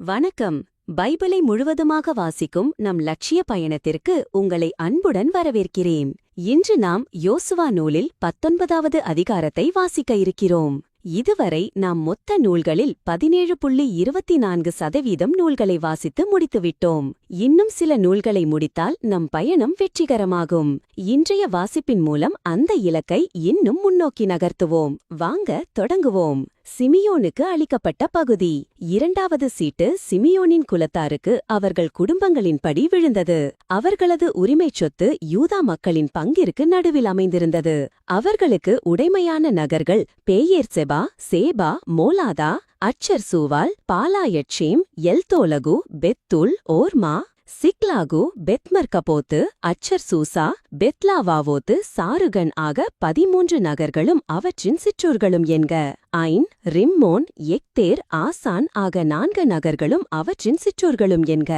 வணக்கம். பைபிளை முழுவதுமாக வாசிக்கும் நம் லட்சிய பயணத்திற்கு உங்களை அன்புடன் வரவேற்கிறேன். இன்று நாம் யோசுவா நூலில் 19வது அதிகாரத்தை வாசிக்க இருக்கிறோம். இதுவரை நாம் மொத்த நூல்களில் 17.24% நூல்களை வாசித்து முடித்துவிட்டோம். இன்னும் சில நூல்களை முடித்தால் நம் பயணம் வெற்றிகரமாகும். இன்றைய வாசிப்பின் மூலம் அந்த இலக்கை இன்னும் முன்னோக்கி நகர்த்துவோம். வாங்க தொடங்குவோம். சிமியோனுக்கு அளிக்கப்பட்ட பகுதி. 2வது சீட்டு சிமியோனின் குலத்தாருக்கு அவர்கள் குடும்பங்களின்படி விழுந்தது. அவர்களது உரிமைச் சொத்து யூதா மக்களின் பங்கிற்கு நடுவில் அமைந்திருந்தது. அவர்களுக்கு உடைமையான நகர்கள் பேயேர்செபா, சேபா, மோலாதா, அச்சர் சூவால், பாலாயட்சேம், எல்தோலகு, பெத்துல், ஓர்மா, சிக்லாகு, பெத்மர்கபோத்து, அச்சர் சூசா, பெத்லாவாவோத்து, சாருகன் ஆக 13 நகர்களும் அவற்றின் சிற்றூர்களும் என்க. ஐன், ரிம்மோன், எக்தேர், ஆசான் ஆக 4 நகர்களும் அவற்றின் சிற்றூர்களும் என்க.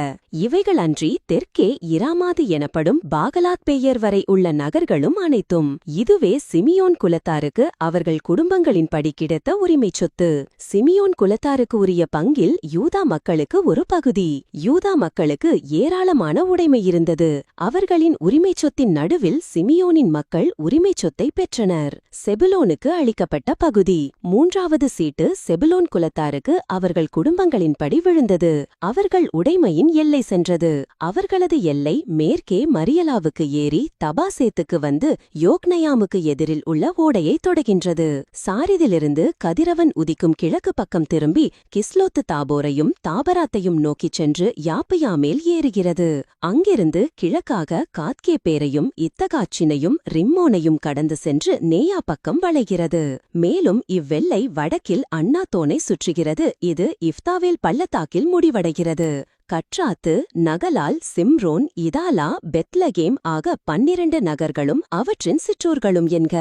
இவைகள் அன்றி தெற்கே இராமாது எனப்படும் பாகலாத் பேயர் வரை உள்ள நகர்களும் அனைத்தும். இதுவே சிமியோன் குலத்தாருக்கு அவர்கள் குடும்பங்களின்படி கிடைத்த உரிமைச் சொத்து. சிமியோன் குலத்தாருக்கு உரிய பங்கில் யூதா மக்களுக்கு ஒரு பகுதி. யூதா மக்களுக்கு ஏராளமான உடைமை இருந்தது. அவர்களின் உரிமைச் சொத்தின் நடுவில் சிமியோனின் மக்கள் உரிமைச் சொத்தை பெற்றனர். செபுலோனுக்கு அளிக்கப்பட்ட பகுதி. 3வது சீட்டு செபுலோன் குலத்தாருக்கு அவர்கள் குடும்பங்களின்படி விழுந்தது. அவர்கள் உடைமையின் எல்லை சென்றது. அவர்களது எல்லை மேற்கே மரியலாவுக்கு ஏறி தபாசேத்துக்கு வந்து யோக்னயாமுக்கு எதிரில் உள்ள ஓடையை தொடகின்றது. சாரிதிலிருந்து கதிரவன் உதிக்கும் கிழக்கு பக்கம் திரும்பி கிஸ்லோத்து தாபோரையும் தாபராத்தையும் நோக்கிச் சென்று யாப்பியாமேல் ஏறுகிறது. அங்கிருந்து கிழக்காக காத்கேபேரையும் இத்தகாச்சினையும் ரிம்மோனையும் கடந்து சென்று நேயா பக்கம் வளைகிறது. மேலும் இவ்வெல்லை வடக்கில் அன்னாத்தோனை சுற்றுகிறது. இது இஃப்தாவேல் பள்ளத்தாக்கில் முடிவடைகிறது. கட்ராத்து, நகலால், சிம்ரோன், இதாலா, பெத்லகேம் ஆக 12 நகர்களும் அவற்றின் சிற்றூர்களும் என்க.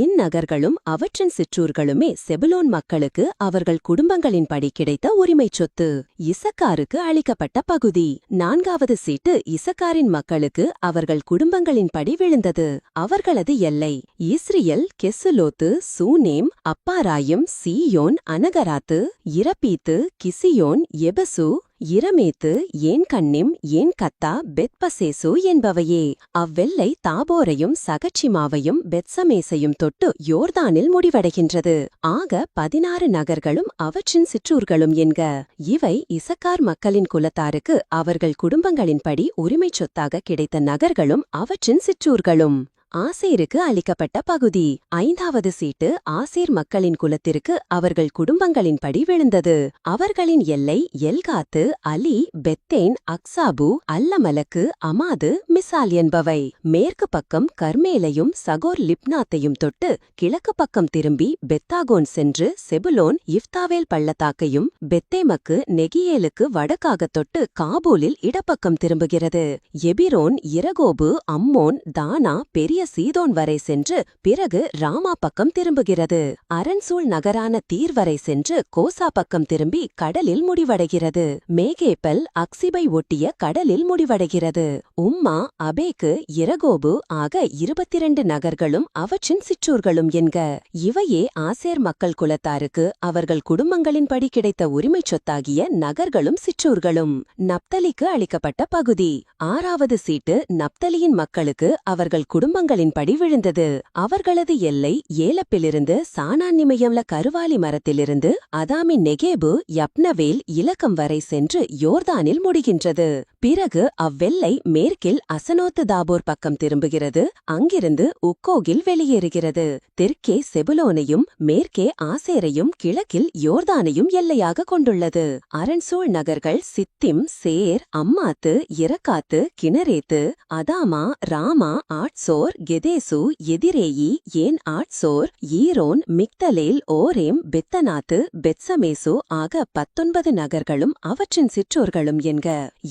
இந்நகர்களும் அவற்றின் சிற்றூர்களுமே செபுலோன் மக்களுக்கு அவர்கள் குடும்பங்களின்படி கிடைத்த உரிமைச் சொத்து. இசக்காருக்கு அளிக்கப்பட்ட பகுதி. 4வது சீட்டு இசக்காரின் மக்களுக்கு அவர்கள் குடும்பங்களின்படி விழுந்தது. அவர்களது எல்லை இஸ்ரியல், கெசுலோத்து, சூனேம், அப்பாராயும், சீயோன், அனகராத்து, இரப்பீத்து, கிசியோன், எபசு, இரமேத்து, ஏன்கண்ணிம், ஏன்கத்தா, பெத்பசேசு என்பவையே. அவ்வெல்லை தாபோரையும் சகச்சிமாவையும் பெத்சமேசையும் தொட்டு யோர்தானில் முடிவடைகின்றது. ஆக 16 நகர்களும் அவற்றின் சிற்றூர்களும் என்க. இவை இசக்கார் மக்களின் குலத்தாருக்கு அவர்கள் குடும்பங்களின்படி உரிமைச் சொத்தாக கிடைத்த நகர்களும் அவற்றின் சிற்றூர்களும். ஆசேருக்கு அளிக்கப்பட்ட பகுதி. 5வது சீட்டு ஆசேர் மக்களின் குலத்திற்கு அவர்கள் குடும்பங்களின்படி விழுந்தது. அவர்களின் எல்லை எல்காத்து, அலி, பெத்தேன், அக்சாபு, அல்லமலக்கு, அமாது, மிசால் என்பவை. மேற்கு பக்கம் கர்மேலையும் சகோர் லிப்னாத்தையும் தொட்டு கிழக்கு பக்கம் திரும்பி பெத்தாகோன் சென்று செபுலோன் இஃப்தாவேல் பள்ளத்தாக்கையும் பெத்தேமக்கு நெகியேலுக்கு வடக்காகத் தொட்டு காபூலில் இடப்பக்கம் திரும்புகிறது. எபிரோன், இரகோபு, அம்மோன், தானா, பெரிய சீதோன் வரை சென்று பிறகு ராமா பக்கம் திரும்புகிறது. அரண்சூழ் நகரான தீர் வரை சென்று கோசா பக்கம் திரும்பி கடலில் முடிவடைகிறது. மேகேப்பல் அக்சிபை ஒட்டிய கடலில் முடிவடைகிறது. உம்மா, அபேக்கு, இரகோபு ஆக 22 நகர்களும் அவற்றின் சிற்றூர்களும் என்க. இவையே ஆசேர் மக்கள் குலத்தாருக்கு அவர்கள் குடும்பங்களின்படி கிடைத்த உரிமைச் சொத்தாகிய நகர்களும் சிற்றூர்களும். நப்தலிக்கு அளிக்கப்பட்ட பகுதி. 6வது சீட்டு நப்தலியின் மக்களுக்கு அவர்கள் குடும்பங்களின்படி விழுந்தது. அவர்களது எல்லை ஏலப்பிலிருந்து சானான்னிமயம்ல கருவாலி மரத்திலிருந்து அதாமின் நெகேபு, யப்னவேல், இலக்கம் வரை சென்று யோர்தானில் முடிகின்றது. பிறகு அவ்வெல்லை மேற்கில் அசனோத்து தாபோர் பக்கம் திரும்புகிறது. அங்கிருந்து உக்கோகில் வெளியேறுகிறது. தெற்கே செபுலோனையும் மேற்கே ஆசேரையும் கிழக்கில் யோர்தானையும் எல்லையாக கொண்டுள்ளது. அரண்சூழ் நகர்கள் சித்திம், சேர், அம்மாத்து, இரக்காத்து, கினரேத்து, அதாமா, ராமா, ஆட்சோர், கெதேசு, எதிரேயி, ஏன் ஆட்சோர், ஈரோன், மிக்தலேல், ஓரேம், பெத்தனாத்து, பெத்சமேசு ஆக 19 நகர்களும் அவற்றின் சிற்றூர்களும் என்க.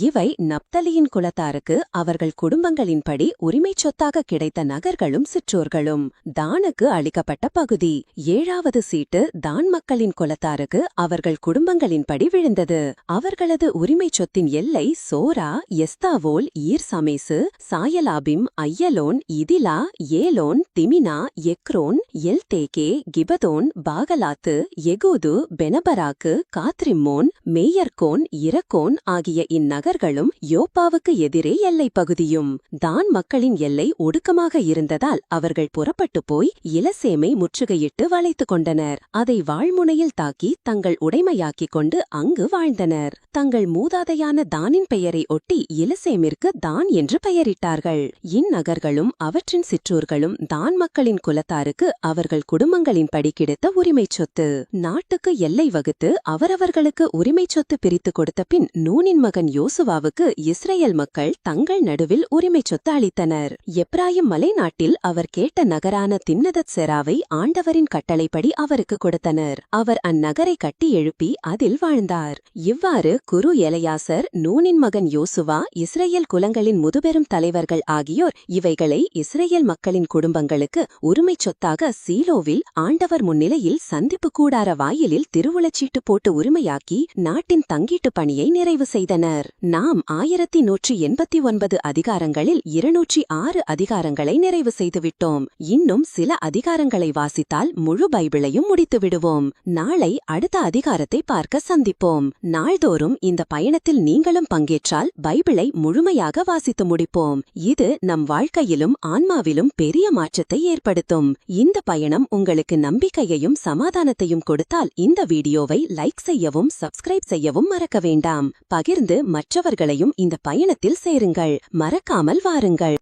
இவை நப்தலியின் குலத்தாருக்கு அவர்கள் குடும்பங்களின்படி உரிமைச் சொத்தாக கிடைத்த நகர்களும் சிற்றூர்களும். தானுக்கு அளிக்கப்பட்ட பகுதி. 7வது சீட்டு தான் மக்களின் குலத்தாருக்கு அவர்கள் குடும்பங்களின்படி விழுந்தது. அவர்களது உரிமைச் சொத்தின் எல்லை சோரா, எஸ்தாவோல், ஈர் சமேசு, சாயலாபிம், ஐயலோன், இதிலே கெயிலா, ஏலோன், திமினா, எக்ரோன், எல்தேகே, கிபதோன், பாகலாத்து, எகூது, பெனபராக்கு, காத்ரிம்மோன், மேயர்கோன், இரக்கோன் ஆகிய இந்நகர்களும் யோப்பாவுக்கு எதிரே எல்லைப் பகுதியும். தான் மக்களின் எல்லை ஒடுக்கமாக இருந்ததால் அவர்கள் புறப்பட்டு போய் இலசேமை முற்றுகையிட்டு வளைத்துக் கொண்டனர். அதை வாழ்முனையில் தாக்கி தங்கள் உடைமையாக்கிக் கொண்டு அங்கு வாழ்ந்தனர். தங்கள் மூதாதையான தானின் பெயரை ஒட்டி இலசேமிற்கு தான் என்று பெயரிட்டார்கள். இந்நகர்களும் அவற்றின் சிற்றூர்களும் தான் மக்களின் குலத்தாருக்கு அவர்கள் குடும்பங்களின்படி கிடைத்த உரிமைச் சொத்து. நாட்டுக்கு எல்லை வகுத்து அவரவர்களுக்கு உரிமைச் சொத்து பிரித்து கொடுத்த பின் நூனின் மகன் யோசுவாவுக்கு இஸ்ரேல் மக்கள் தங்கள் நடுவில் உரிமைச் சொத்து அளித்தனர். எப்ராயிம் மலைநாட்டில் அவர் கேட்ட நகரான தின்னதத் செராவை ஆண்டவரின் கட்டளைப்படி அவருக்கு கொடுத்தனர். அவர் அந்நகரை கட்டி எழுப்பி அதில் வாழ்ந்தார். இவ்வாறு குரு எலையாசர், நூனின் மகன் யோசுவா, இஸ்ரேல் குலங்களின் முதுபெரும் தலைவர்கள் ஆகியோர் இவைகளை இஸ்ரேல் மக்களின் குடும்பங்களுக்கு உரிமைச் சொத்தாக சீலோவில் ஆண்டவர் முன்னிலையில் சந்திப்பு கூடார வாயிலில் திருவுளச்சீட்டு போட்டு உரிமையாக்கி நாட்டின் தங்கீட்டு பணியை நிறைவு செய்தனர். நாம் 1189 அதிகாரங்களில் 206 அதிகாரங்களை நிறைவு செய்துவிட்டோம். இன்னும் சில அதிகாரங்களை வாசித்தால் முழு பைபிளையும் முடித்து விடுவோம். நாளை அடுத்த அதிகாரத்தை பார்க்க சந்திப்போம். நாள்தோறும் இந்த பயணத்தில் நீங்களும் பங்கேற்றால் பைபிளை முழுமையாக வாசித்து முடிப்போம். இது நம் வாழ்க்கையிலும் ஆன்மாவிலும் பெரிய மாற்றத்தை ஏற்படுத்தும். இந்த பயணம் உங்களுக்கு நம்பிக்கையையும் சமாதானத்தையும் கொடுத்தால் இந்த வீடியோவை லைக் செய்யவும் சப்ஸ்கிரைப் செய்யவும் மறக்க வேண்டாம். பகிர்ந்து மற்றவர்களையும் இந்த பயணத்தில் சேருங்கள். மறக்காமல் வாருங்கள்.